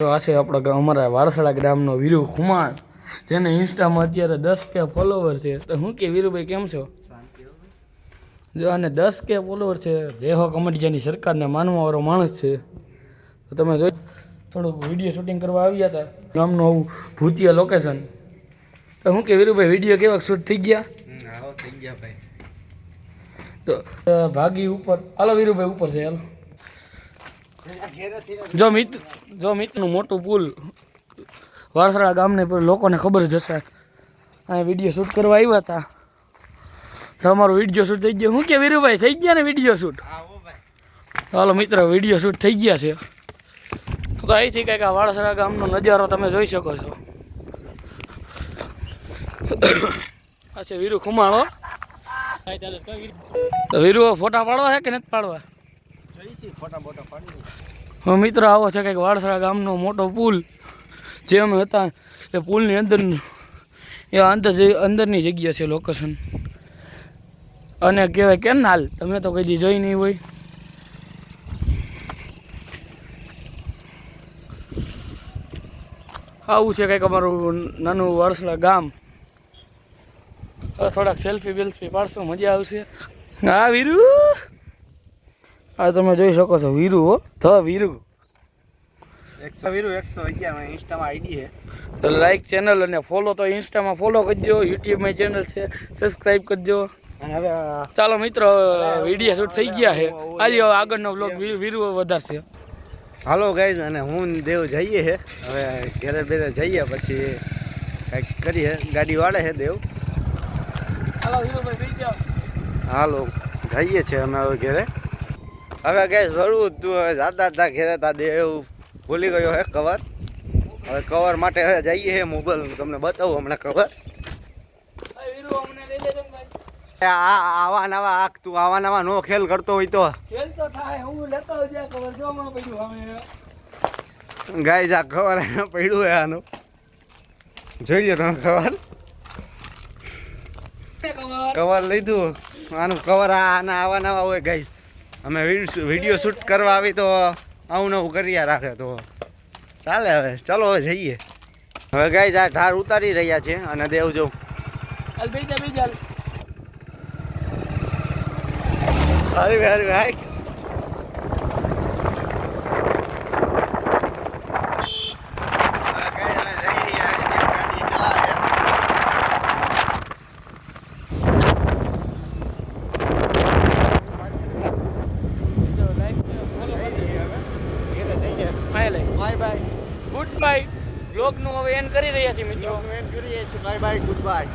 તો આ છે આપણા અમારા વારસડા ગ્રામનો વીરુ ખુમાણ, જેને ઇન્સ્ટામાં અત્યારે 10K ફોલોવર છે. તો હું કે વીરુભાઈ કેમ છો? જો આને 10K ફોલોવર છે. જે હો કમિટીની સરકારને માનવાવાળો માણસ છે. તો તમે જોઈ થોડુંક વિડીયો શૂટિંગ કરવા આવ્યા હતા ગામનું આવું ભૂતિયા લોકેશન. તો હું કે વીરુભાઈ વિડીયો કેવા શૂટ થઈ ગયા? હા થઈ ગયા ભાઈ. તો ભાગી ઉપર હાલો વીરુભાઈ ઉપર છે હાલો. જો મિત્રનું મોટું પુલ વારસડા ગામને પર લોકોને ખબર જ હશે. આ વિડીયો શૂટ કરવા આવ્યા હતા તો અમારો વિડીયો શૂટ થઈ ગયો. શું કે વીરુભાઈ થઈ ગયા ને વિડીયો શૂટ? હાલો મિત્ર વિડીયો શૂટ થઈ ગયા છે. તો અહીંથી કંઈક આ વારસડા ગામનો નજારો તમે જોઈ શકો છો. આ છે વીરુ ખુમાણો. તો વીરુ ફોટા પાડવા છે કે નથી પાડવા? હા મિત્ર આવો છે કંઈક વારસડા ગામનો મોટો પુલ. જે અમે હતા એ પુલની અંદર અંદરની જગ્યા છે લોકેશન. અને કહેવાય કેનાલ, તમે તો કદી જોઈ નહીં હોય. આવું છે કંઈક અમારું નાનું વારસડા ગામ. થોડાક સેલ્ફી બેલ્ફી પાડશો મજા આવશે. હા વીરુ, આ તમે જોઈ શકો છો વીરુ હો, વીરુ 111 ઇન્સ્ટામાં આઈડી છે. તો લાઈક ચેનલ અને ફોલો તો ઇન્સ્ટામાં ફોલો કરજો, યુટ્યુબમાં ચેનલ છે સબસ્ક્રાઈબ કરજો. અને હવે ચાલો મિત્રો વિડીયો શૂટ થઈ ગયા છે. આજે આગળનો વ્લોગ વીરુ વધારશે. હાલો ગાઈઝ, અને હું દેવ જઈએ છે હવે ઘરે બેરે જઈએ પછી કંઈક કરીએ. ગાડી વાળે છે દેવ. હાલો વીરુભાઈ બેસી જાઓ. હાલો જઈએ છીએ અમે હવે ઘરે. હવે ગાઈઝ વળવું તું હવે જાતા ઘેરે તા દેવ ભૂલી ગયો હે કવર. હવે કવર માટે હવે જઈએ છે મોબાઈલ તમને બતાવું હમણાં કવર. આવા નવા તું આવા નવા નો ખેલ કરતો હોય તો ખેલ તો થાય. હું લેતો જ કવર જોવામાં પડ્યું હવે. ગાઈઝ આ કવર પડ્યું હે આનું, જોઈ લો તમે કવર. કવર લીધું આનું કવર. આના આવા નવા હોય ગાઈઝ. અમે વિડીયો શૂટ કરવા આવી તો આવું નવું કર્યા રાખે તો ચાલે. હવે ચાલો હવે જઈએ. હવે ગાઈઝ આ ઢાર ઉતારી રહ્યા છે અને દેવ જો હારી ભાઈ. Good bye. બ્લોગનું હવે એન્ડ કરી રહ્યા છીએ મિત્રો. Bye bye, good bye.